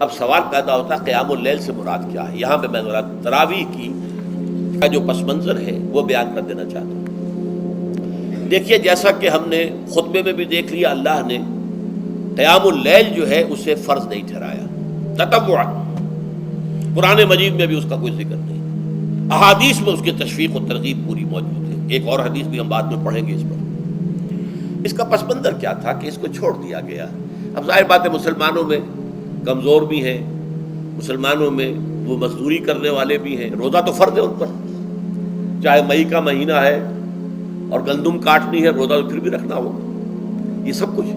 اب سوال پیدا ہوتا ہے قیام اللیل سے مراد کیا ہے؟ یہاں پہ میں ذرا تراویح کی کا جو پس منظر ہے وہ بیان کر دینا چاہتا ہوں۔ دیکھیے، جیسا کہ ہم نے خطبے میں بھی دیکھ لیا، اللہ نے قیام اللیل جو ہے اسے فرض نہیں ٹھہرایا تطوعا، قرآن مجید میں بھی اس کا کوئی ذکر نہیں، احادیث میں اس کی تشویق و ترغیب پوری موجود ہے۔ ایک اور حدیث بھی ہم بعد میں پڑھیں گے اس پر۔ اس کا پس منظر کیا تھا کہ اس کو چھوڑ دیا گیا۔ اب ظاہر بات ہے مسلمانوں میں کمزور بھی ہیں، مسلمانوں میں وہ مزدوری کرنے والے بھی ہیں، روزہ تو فرض ہے ان پر، چاہے مئی کا مہینہ ہے اور گندم کاٹنی ہے، روزہ تو پھر بھی رکھنا ہوگا، یہ سب کچھ،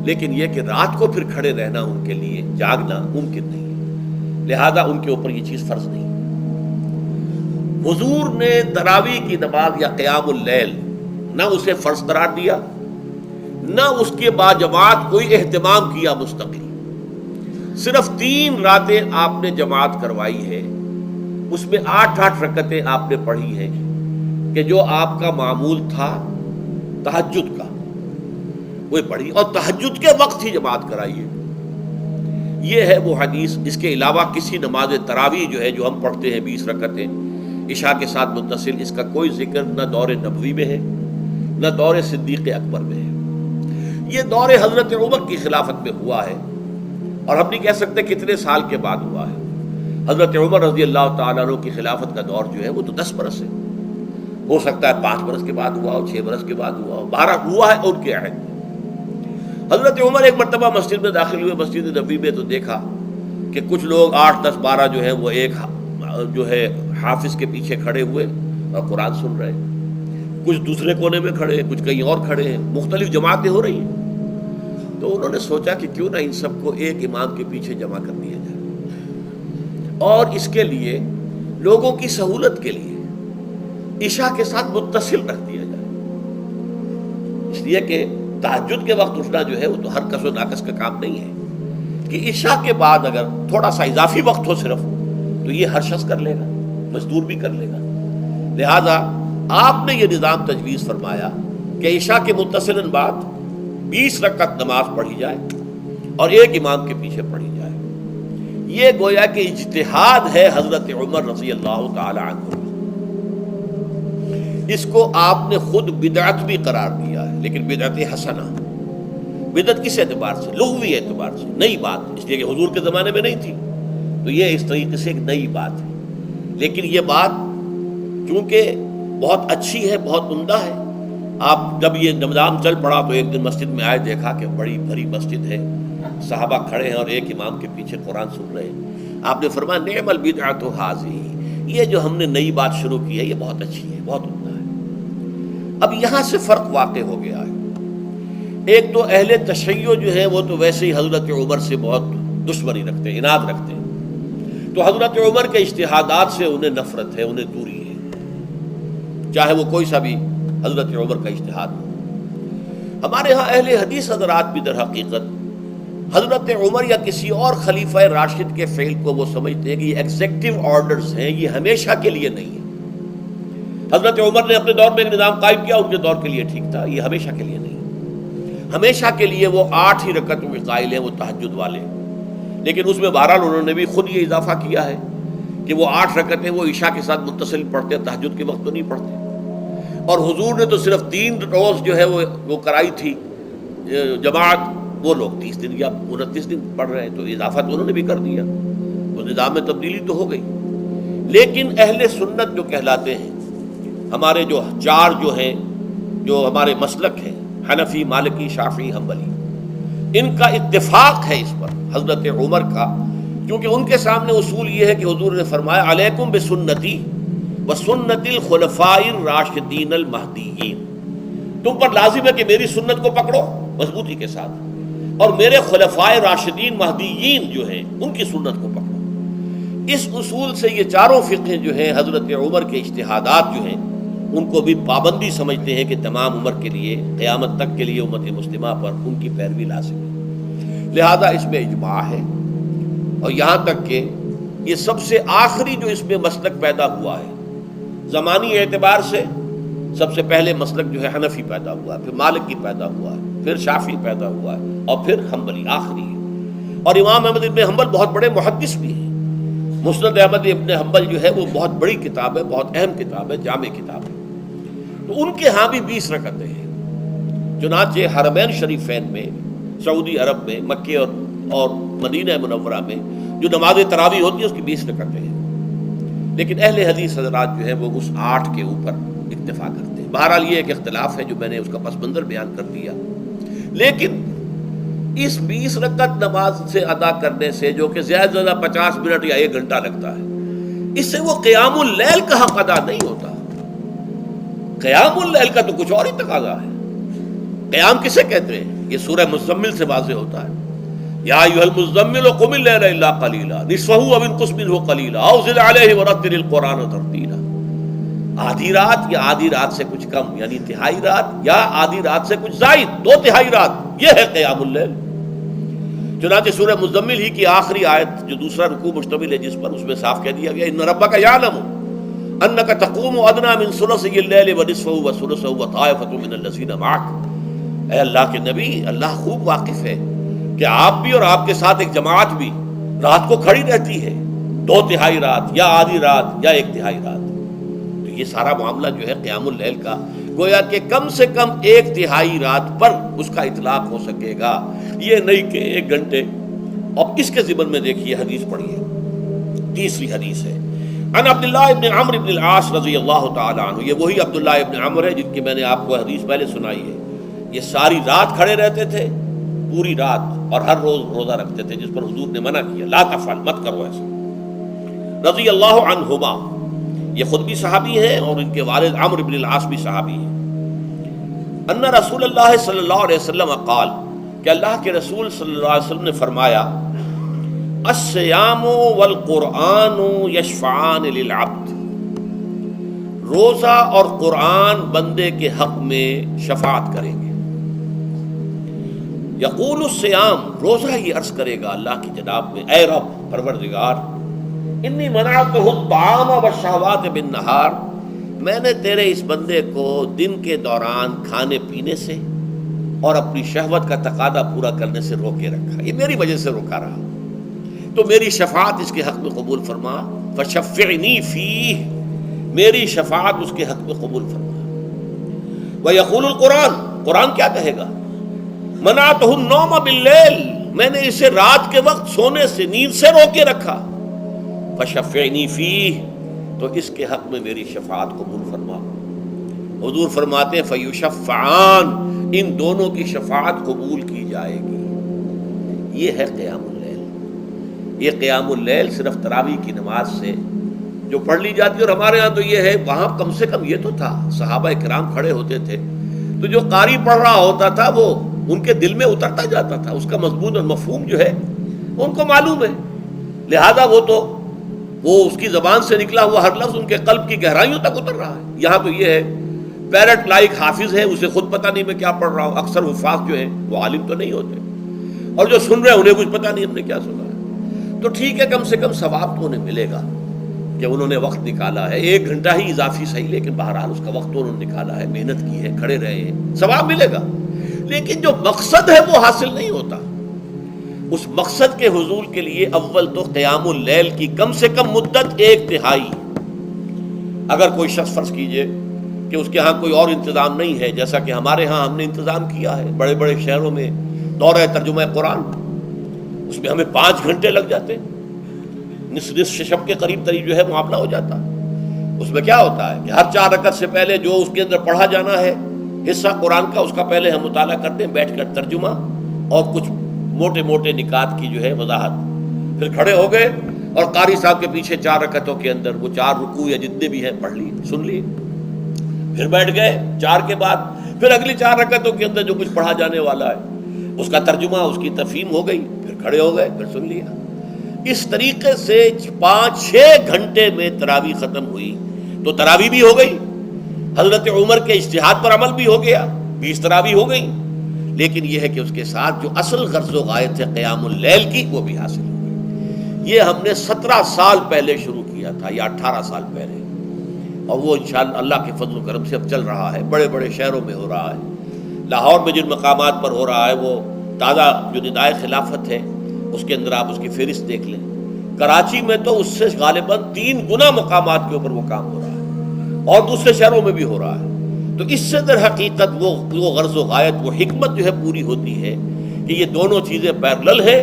لیکن یہ کہ رات کو پھر کھڑے رہنا ان کے لیے، جاگنا ممکن نہیں ہے، لہذا ان کے اوپر یہ چیز فرض نہیں۔ حضور نے تراویح کی نماز یا قیام اللیل نہ اسے فرض قرار دیا، نہ اس کے بعد جماعت کوئی اہتمام کیا مستقل، صرف 3 راتیں آپ نے جماعت کروائی ہے، اس میں 8 رکعتیں آپ نے پڑھی ہیں کہ جو آپ کا معمول تھا تہجد کا وہ پڑھی، اور تہجد کے وقت ہی جماعت کرائی ہے۔ یہ ہے وہ حدیث۔ اس کے علاوہ کسی نماز تراویح جو ہے جو ہم پڑھتے ہیں 20 رکعتیں عشاء کے ساتھ متصل، اس کا کوئی ذکر نہ دور نبوی میں ہے نہ دور صدیق اکبر میں ہے۔ یہ دور حضرت عمر کی خلافت میں ہوا ہے، اور ہم نہیں کہہ سکتے کتنے سال کے بعد ہوا ہے۔ حضرت عمر رضی اللہ تعالیٰ عنہ کی خلافت کا دور جو ہے وہ تو 10 برس ہے، ہو سکتا ہے 5 برس کے بعد ہوا ہو، 6 برس کے بعد ہوا ہو، 12 ہوا ہے ان کے عہد میں۔ حضرت عمر ایک مرتبہ مسجد میں داخل ہوئے، مسجد نبوی میں، تو دیکھا کہ کچھ لوگ 8 10 12 جو ہے وہ ایک جو ہے حافظ کے پیچھے کھڑے ہوئے اور قرآن سن رہے ہیں، کچھ دوسرے کونے میں کھڑے ہیں، کچھ کہیں اور کھڑے ہیں، مختلف جماعتیں ہو رہی ہیں۔ تو انہوں نے سوچا کہ کیوں نہ ان سب کو ایک امام کے پیچھے جمع کر دیا جائے، اور اس کے لیے لوگوں کی سہولت کے لیے عشاء کے ساتھ متصل رکھ دیا جائے، اس لیے کہ تہجد کے وقت اٹھنا جو ہے وہ تو ہر کس و ناقص کا کام نہیں ہے، کہ عشاء کے بعد اگر تھوڑا سا اضافی وقت ہو صرف، تو یہ ہر شخص کر لے گا، مزدور بھی کر لے گا۔ لہذا آپ نے یہ نظام تجویز فرمایا کہ عشاء کے متصلاً بعد 20 رکعت نماز پڑھی جائے اور ایک امام کے پیچھے پڑھی جائے۔ یہ گویا کہ اجتہاد ہے حضرت عمر رضی اللہ تعالی عنہ، اس کو آپ نے خود بدعت بھی قرار دیا ہے، لیکن بدعت حسنہ۔ بدعت کس اعتبار سے؟ لغوی اعتبار سے، نئی بات، اس لیے کہ حضور کے زمانے میں نہیں تھی، تو یہ اس طریقے سے ایک نئی بات ہے، لیکن یہ بات چونکہ بہت اچھی ہے، بہت عمدہ ہے۔ آپ جب یہ نظام چل پڑا تو ایک دن مسجد میں آئے، دیکھا کہ بڑی بھری مسجد ہے، صحابہ کھڑے ہیں اور ایک امام کے پیچھے قرآن سن رہے ہیں۔ آپ نے فرمایا نعم البدعۃ ھذہ، یہ جو ہم نے نئی بات شروع کی ہے یہ بہت اچھی ہے، بہت عمدہ ہے۔ اب یہاں سے فرق واقع ہو گیا ہے۔ ایک تو اہل تشیع جو ہے وہ تو ویسے ہی حضرت عمر سے بہت دشمنی رکھتے ہیں، عناد رکھتے ہیں، تو حضرت عمر کے اجتہادات سے انہیں نفرت ہے، انہیں دوری ہے، چاہے وہ کوئی سا بھی حضرت عمر کا اجتہاد ہو۔ ہمارے ہاں اہل حدیث حضرات بھی در حقیقت حضرت عمر یا کسی اور خلیفہ راشد کے فعل کو وہ سمجھتے ہیں کہ یہ ایگزیکٹو آرڈرز ہیں، یہ ہمیشہ کے لیے نہیں ہے۔ حضرت عمر نے اپنے دور میں ایک نظام قائم کیا، ان کے دور کے لیے ٹھیک تھا، یہ ہمیشہ کے لیے نہیں۔ ہمیشہ کے لیے وہ 8 ہی رکعتوں کے قائل ہیں، وہ تہجد والے، لیکن اس میں بہرحال انہوں نے بھی خود یہ اضافہ کیا ہے کہ وہ 8 رکعتیں وہ عشاء کے ساتھ متصل پڑھتے ہیں، تہجد کے وقت تو نہیں پڑھتے۔ اور حضور نے تو صرف 3 روز جو ہے وہ کرائی تھی جماعت، وہ لوگ 30 دن یا 29 دن پڑھ رہے ہیں، تو اضافہ تو انہوں نے بھی کر دیا، وہ نظام میں تبدیلی تو ہو گئی۔ لیکن اہل سنت جو کہلاتے ہیں، ہمارے جو 4 جو ہیں، جو ہمارے مسلک ہیں، حنفی، مالکی، شافعی، حنبلی، ان کا اتفاق ہے اس پر حضرت عمر کا، کیونکہ ان کے سامنے اصول یہ ہے کہ حضور نے فرمایا علیکم بسنتی وسنت الخلفاء الراشدین المہدیین، تم پر لازم ہے کہ میری سنت کو پکڑو مضبوطی کے ساتھ، اور میرے خلفاء راشدین مہدیین جو ہیں ان کی سنت کو پکڑو۔ اس اصول سے یہ چاروں فقہ جو ہیں حضرت عمر کے اجتہادات جو ہیں ان کو بھی پابندی سمجھتے ہیں کہ تمام عمر کے لیے، قیامت تک کے لیے امت مسلمہ پر ان کی پیروی لازم ہے، لہذا اس میں اجماع ہے۔ اور یہاں تک کہ یہ سب سے آخری جو اس میں مسلک پیدا ہوا ہے زمانی اعتبار سے، سب سے پہلے مسلک جو ہے حنفی پیدا ہوا ہے، پھر مالکی پیدا ہوا ہے، پھر شافعی پیدا ہوا ہے، اور پھر حنبلی آخری ہے۔ اور امام احمد ابن حنبل بہت بڑے محدث بھی ہیں. مسند احمد ابن حنبل جو ہے وہ بہت بڑی کتاب ہے، بہت اہم کتاب ہے، جامع کتاب ہے. تو ان کے ہاں بھی 20 رکعتیں ہیں. چنانچہ حرمین شریفین میں، سعودی عرب میں، مکے اور مدینہ منورہ میں جو نماز تراویح ہوتی ہے اس کی 20 رکعتیں ہیں. لیکن اہل حدیث حضرات جو ہے وہ اس 8 کے اوپر اکتفا کرتے ہیں. بہرحال یہ ایک اختلاف ہے جو میں نے اس کا پس منظر بیان کر دیا. لیکن اس 20 رکعت نماز سے ادا کرنے سے، جو کہ زیادہ سے زیادہ 50 منٹ یا 1 گھنٹہ لگتا ہے، اس سے وہ قیام اللیل کا حق ادا نہیں ہوتا. قیام اللیل کا تو کچھ اور ہی تقاضا ہے. قیام کسے کہتے ہیں؟ یہ سورہ مزمل سے واضح ہوتا ہے. یا ایھا المزمل قم اللیل الا قلیلا نصفہ او انقص منہ قلیلا او زد علیہ ورتل القرآن ترتیلا. آدھی رات یا آدھی رات سے کچھ کم، یعنی تہائی رات، یا آدھی رات سے کچھ زائد، 2/3 رات، یہ ہے قیام اللیل. چنانچہ سورہ مزمل ہی کی آخری آیت جو دوسرا رکوع مشتمل ہے جس پر، اس میں صاف کہہ دیا گیا ان ربک یعلم انک تقوم ادنی من ثلثی اللیل ونصفہ وثلثہ وطائفۃ من الذین معک. اے اللہ کے نبی، اللہ خوب واقف ہے کہ آپ بھی اور آپ کے ساتھ ایک جماعت بھی رات کو کھڑی رہتی ہے، 2/3 رات یا آدھی رات یا 1/3 رات. تو یہ سارا معاملہ جو ہے قیام اللیل کا، گویا کہ کم سے کم 1/3 رات پر اس کا اطلاق ہو سکے گا، یہ نہیں کہ 1 گھنٹے. اب اس کے ضمن میں دیکھیے حدیث پڑھیے. تیسری حدیث ہے عن عبداللہ ابن عمرو ابن العاص رضی اللہ تعالی عنہ. یہ وہی عبداللہ ابن عمرو ہے جن کی میں نے آپ کو حدیث پہلے سنائی ہے. یہ ساری رات کھڑے رہتے تھے، پوری رات، اور ہر روز روزہ رکھتے تھے، جس پر حضور نے منع کیا، لا تفعل، مت کرو ایسا. رضی اللہ عنہما، یہ خود بھی صحابی ہیں اور ان کے والد عمرو بن العاص بھی صحابی ہیں. ان رسول اللہ صلی اللہ علیہ وسلم قال، کہ اللہ کے رسول صلی اللہ علیہ وسلم نے فرمایا الصیام والقرآن یشفعان للعبد. روزہ اور قرآن بندے کے حق میں شفاعت کریں گے. یقول الصیام، روزہ یہ عرض کرے گا اللہ کی جناب میں، اے رب پروردگار، انی منعتہ الطعام والشہوات بالنہار، میں نے تیرے اس بندے کو دن کے دوران کھانے پینے سے اور اپنی شہوت کا تقاضا پورا کرنے سے روکے رکھا، یہ میری وجہ سے روکا رہا، تو میری شفاعت اس کے حق میں قبول فرما. فشفعنی فیہ، میری شفاعت اس کے حق میں قبول فرما. ویقول القرآن، قرآن کیا کہے گا؟ منعتہ النوم باللیل، میں نے اسے رات کے وقت سونے سے، نیند سے روکے رکھا. فشفعنی فیہ، تو اس کے حق میں میری شفاعت قبول فرما. حضور فرماتے ہیں فیشفعان، ان دونوں کی شفاعت قبول کی جائے گی. یہ ہے قیام اللیل. یہ قیام اللیل صرف تراویح کی نماز سے جو پڑھ لی جاتی ہے، اور ہمارے ہاں تو یہ ہے، وہاں کم سے کم یہ تو تھا، صحابہ کرام کھڑے ہوتے تھے تو جو قاری پڑھ رہا ہوتا تھا وہ ان کے دل میں اترتا جاتا تھا، اس کا مضمون اور مفہوم جو ہے ان کو معلوم ہے، لہذا وہ اس کی زبان سے نکلا ہوا ہر لفظ ان کے قلب کی گہرائیوں تک اتر رہا ہے. یہاں تو یہ ہے پیرٹ لائک حافظ ہے، اسے خود پتہ نہیں میں کیا پڑھ رہا ہوں. اکثر حفاظ جو ہیں وہ عالم تو نہیں ہوتے، اور جو سن رہے ہیں انہیں کچھ پتہ نہیں ہم نے کیا سنا ہے. تو ٹھیک ہے، کم سے کم ثواب تو انہیں ملے گا کہ انہوں نے وقت نکالا ہے. 1 گھنٹہ ہی اضافی صحیح، لیکن بہرحال اس کا وقت تو انہوں نے نکالا ہے، محنت کی ہے، کھڑے رہے ہیں، ثواب ملے گا. لیکن جو مقصد ہے وہ حاصل نہیں ہوتا. اس مقصد کے حصول کے لیے اول تو قیام اللیل کی کم سے کم مدت 1/3. اگر کوئی شخص فرض کیجئے کہ اس کے ہاں کوئی اور انتظام نہیں ہے، جیسا کہ ہمارے ہاں ہم نے انتظام کیا ہے بڑے بڑے شہروں میں دورہ ترجمہ قرآن، اس میں ہمیں 5 گھنٹے لگ جاتے، نصف شب کے قریب تری جو ہے معاملہ ہو جاتا. اس میں کیا ہوتا ہے کہ ہر 4 رکعت سے پہلے جو اس کے اندر پڑھا جانا ہے حصہ قرآن کا، اس کا پہلے ہم مطالعہ کرتے ہیں بیٹھ کر، ترجمہ اور کچھ موٹے موٹے نکات کی جو ہے وضاحت. پھر کھڑے ہو گئے اور قاری صاحب کے پیچھے 4 رکعتوں کے اندر وہ 4 رکوع یا جتنے بھی ہیں پڑھ لی، سن لی، پھر بیٹھ گئے. 4 کے بعد پھر اگلی 4 رکعتوں کے اندر جو کچھ پڑھا جانے والا ہے اس کا ترجمہ، اس کی تفہیم ہو گئی، پھر کھڑے ہو گئے، پھر سن لیا. اس طریقے سے 5-6 گھنٹے میں تراویح ختم ہوئی. تو تراویح بھی ہو گئی، حضرت عمر کے اجتہاد پر عمل بھی ہو گیا، 20 تراویح ہو گئی. لیکن یہ ہے کہ اس کے ساتھ جو اصل غرض و غایت ہے قیام اللیل کی، وہ بھی حاصل ہوگی. یہ ہم نے 17 سال پہلے شروع کیا تھا یا 18 سال پہلے، اور وہ انشاءاللہ اللہ کے فضل و کرم سے اب چل رہا ہے. بڑے بڑے شہروں میں ہو رہا ہے، لاہور میں جن مقامات پر ہو رہا ہے وہ تازہ جو ندائے خلافت ہے اس کے اندر آپ اس کی فہرست دیکھ لیں. کراچی میں تو اس سے غالباً 3 گنا مقامات کے اوپر وہ کام ہو رہا ہے اور دوسرے شہروں میں بھی ہو رہا ہے. تو اس سے در حقیقت وہ غرض و غایت، وہ حکمت جو ہے پوری ہوتی ہے کہ یہ دونوں چیزیں پیرلل ہیں.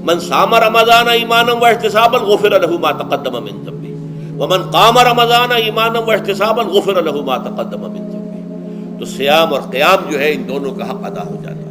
من صام رمضان ایمانا واحتسابا غفر له ما تقدم من ذنبه ومن قام رمضان ایمانا واحتسابا غفر له ما تقدم من ذنبه. تو صیام اور قیام جو ہے ان دونوں کا حق ادا ہو جاتا ہے.